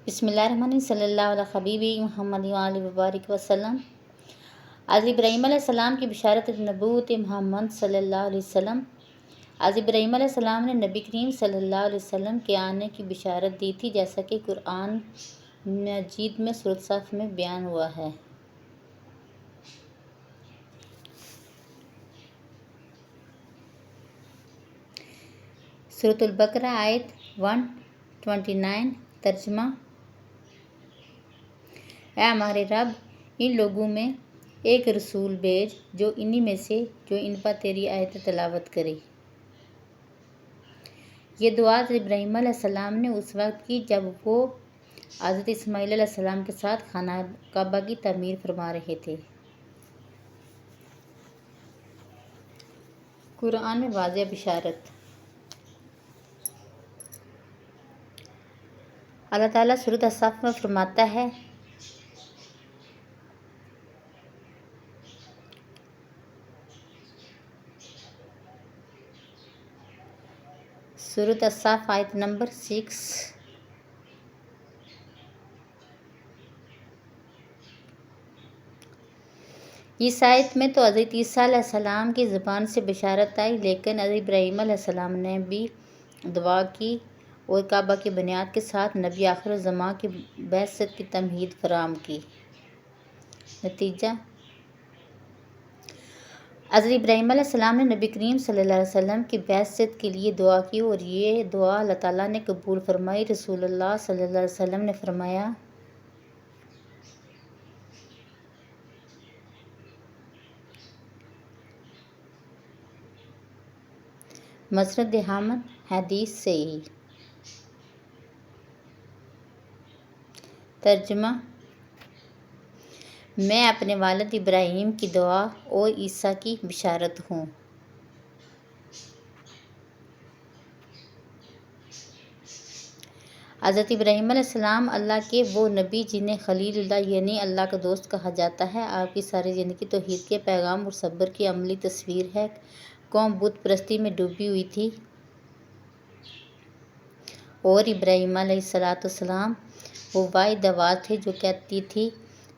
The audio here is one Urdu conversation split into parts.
بسم اللہ الرحمن الرحیم صلی اللہ علیہ حبیبی محمد علیہ وبارک وسلم۔ حضرت ابراہیم علیہ السلام کی بشارت نبوت محمد صلی اللہ علیہ وسلم۔ حضرت ابراہیم علیہ السلام نے نبی کریم صلی اللہ علیہ وسلم کے آنے کی بشارت دی تھی، جیسا کہ قرآن مجید میں سورۃ صف میں بیان ہوا ہے۔ سورۃ البقرہ آیت 129 ترجمہ: اے ہمارے رب، ان لوگوں میں ایک رسول بھیج جو انہی میں سے جو ان پر تیری آیتیں تلاوت کرے۔ یہ دعا حضرت ابراہیم علیہ السلام نے اس وقت کی جب وہ حضرت اسماعیل علیہ السلام کے ساتھ خانہ کعبہ کی تعمیر فرما رہے تھے۔ قرآن میں واضح بشارت۔ اللہ تعالیٰ سورۃ الصف میں فرماتا ہے: سورۃ الصف آیت نمبر 6۔ اس آیت میں تو حضرت عیسیٰ علیہ السلام کی زبان سے بشارت آئی، لیکن حضرت ابراہیم علیہ السلام نے بھی دعا کی اور کعبہ کی بنیاد کے ساتھ نبی آخر الزماں کی بعثت کی تمہید فراہم کی۔ نتیجہ: حضرت ابراہیم علیہ السلام نے نبی کریم صلی اللہ علیہ وسلم کی بعثت کے لیے دعا کی اور یہ دعا اللہ تعالیٰ نے قبول فرمائی۔ رسول اللہ صلی اللہ علیہ وسلم نے فرمایا: مسند احمد، حدیث صحیح۔ ترجمہ: میں اپنے والد ابراہیم کی دعا اور عیسیٰ کی بشارت ہوں۔ حضرت ابراہیم علیہ السلام اللہ کے وہ نبی جنہیں خلیل اللہ یعنی اللہ کا دوست کہا جاتا ہے، آپ کی ساری زندگی توحید کے پیغام اور صبر کی عملی تصویر ہے۔ قوم بت پرستی میں ڈوبی ہوئی تھی اور ابراہیم علیہ السلام وہ واحد آواز تھے جو کہتی تھی: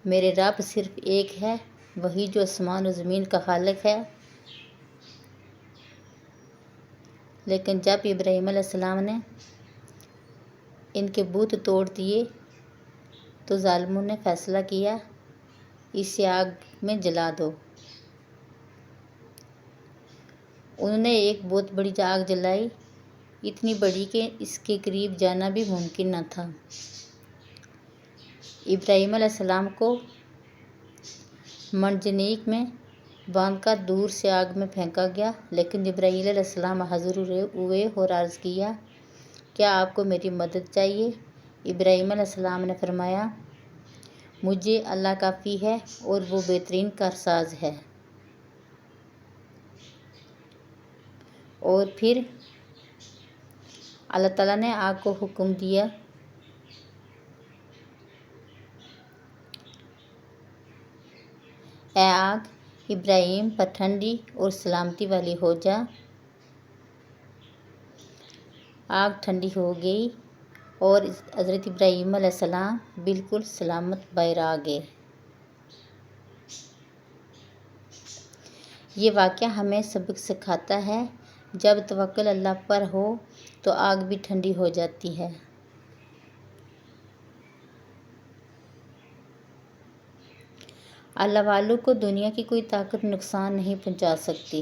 میرے رب صرف ایک ہے، وہی جو آسمان و زمین کا خالق ہے۔ لیکن جب ابراہیم علیہ السلام نے ان کے بت توڑ دیے تو ظالموں نے فیصلہ کیا، اسے آگ میں جلا دو۔ انہوں نے ایک بہت بڑی آگ جلائی، اتنی بڑی کہ اس کے قریب جانا بھی ممکن نہ تھا۔ ابراہیم علیہ السلام کو منجنیق میں باندھ کر دور سے آگ میں پھینکا گیا، لیکن جبرائیل علیہ السلام حاضر ہوئے اور عرض کیا: کیا آپ کو میری مدد چاہیے؟ ابراہیم علیہ السلام نے فرمایا: مجھے اللہ کافی ہے اور وہ بہترین کارساز ہے۔ اور پھر اللہ تعالیٰ نے آگ کو حکم دیا: اے آگ، ابراہیم پر ٹھنڈی اور سلامتی والی ہو جا۔ آگ ٹھنڈی ہو گئی اور حضرت ابراہیم علیہ السلام بالکل سلامت باہر آ گئے۔ یہ واقعہ ہمیں سبق سکھاتا ہے، جب توکل اللہ پر ہو تو آگ بھی ٹھنڈی ہو جاتی ہے۔ اللہ والوں کو دنیا کی کوئی طاقت نقصان نہیں پہنچا سکتی۔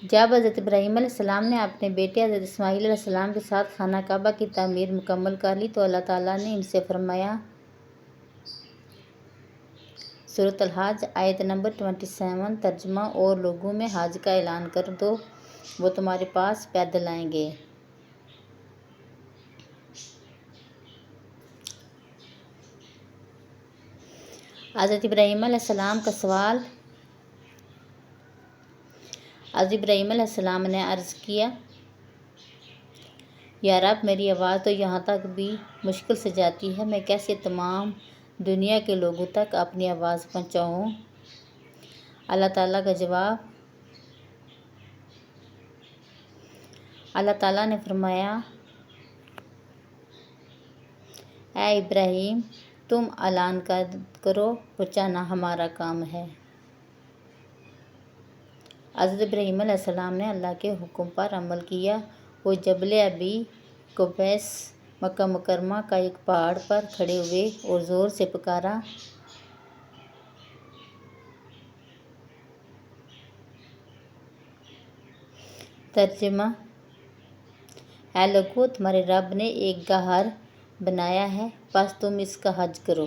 جب حضرت ابراہیم علیہ السلام نے اپنے بیٹے حضرت اسماعیل علیہ السلام کے ساتھ خانہ کعبہ کی تعمیر مکمل کر لی تو اللہ تعالیٰ نے ان سے فرمایا۔ سورۃ الحج آیت نمبر 27 ترجمہ: اور لوگوں میں حج کا اعلان کر دو، وہ تمہارے پاس پیدل آئیں گے۔ حضرت ابراہیم علیہ السلام کا سوال۔ حضرت ابراہیم علیہ السلام نے عرض کیا: یا رب، میری آواز تو یہاں تک بھی مشکل سے جاتی ہے، میں کیسے تمام دنیا کے لوگوں تک اپنی آواز پہنچاؤں؟ اللہ تعالیٰ کا جواب: اللہ تعالیٰ نے فرمایا اے ابراہیم تم اعلان کرو پہنچانا ہمارا کام ہے۔ حضرت ابراہیم علیہ السلام نے اللہ کے حکم پر عمل کیا۔ وہ جبل ابی قبیس مکہ مکرمہ کا ایک پہاڑ پر کھڑے ہوئے اور زور سے پکارا، ترجمہ: اے لوگو، تمہارے رب نے ایک گھر بنایا ہے، پس تم اس کا حج کرو۔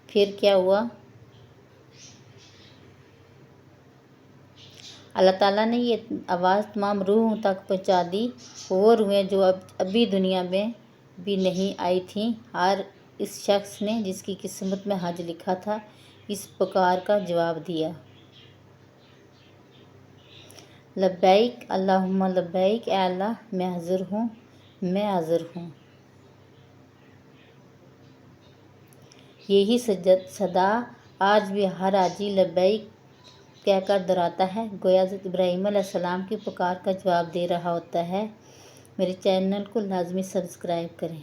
پھر کیا ہوا؟ اللہ تعالیٰ نے یہ آواز تمام روحوں تک پہنچا دی، وہ روحیں جو ابھی دنیا میں بھی نہیں آئی تھیں۔ ہر اس شخص نے جس کی قسمت میں حج لکھا تھا اس پکار کا جواب دیا، لبیک اللہم لبیک، اے اللہ میں حاضر ہوں، میں حاضر ہوں۔ یہی صدا آج بھی ہر حاجی لبیک کہہ کر دہراتا ہے، گویا حضرت ابراہیم علیہ السلام کی پکار کا جواب دے رہا ہوتا ہے۔ میرے چینل کو لازمی سبسکرائب کریں۔